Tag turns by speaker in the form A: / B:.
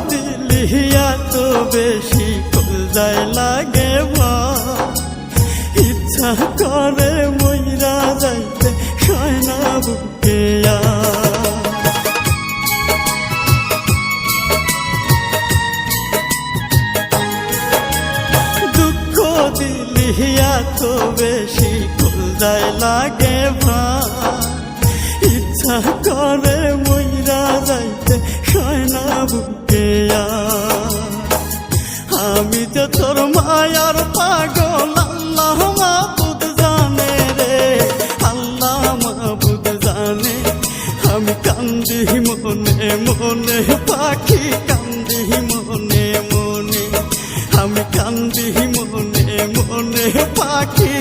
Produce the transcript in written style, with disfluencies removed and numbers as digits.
A: দিলি এত বেশি কলজায় লাগে ভয়, ইচ্ছা করে মইরা যাইতে সয় না বুকে দুঃখ দিলি এত বেশি কলজায় লাগে ভয়, ইচ্ছা করে মইরা যাইতে সয় না বুকে আমি যে তোর মায়ার পাগল আল্লাহ মাবুদ জানে রে, আল্লাহ মাবুদ জানে। আমি কান্দি মনে মনে পাখি কান্দি মনে মনে, আমি কান্দি মনে মনে পাখি।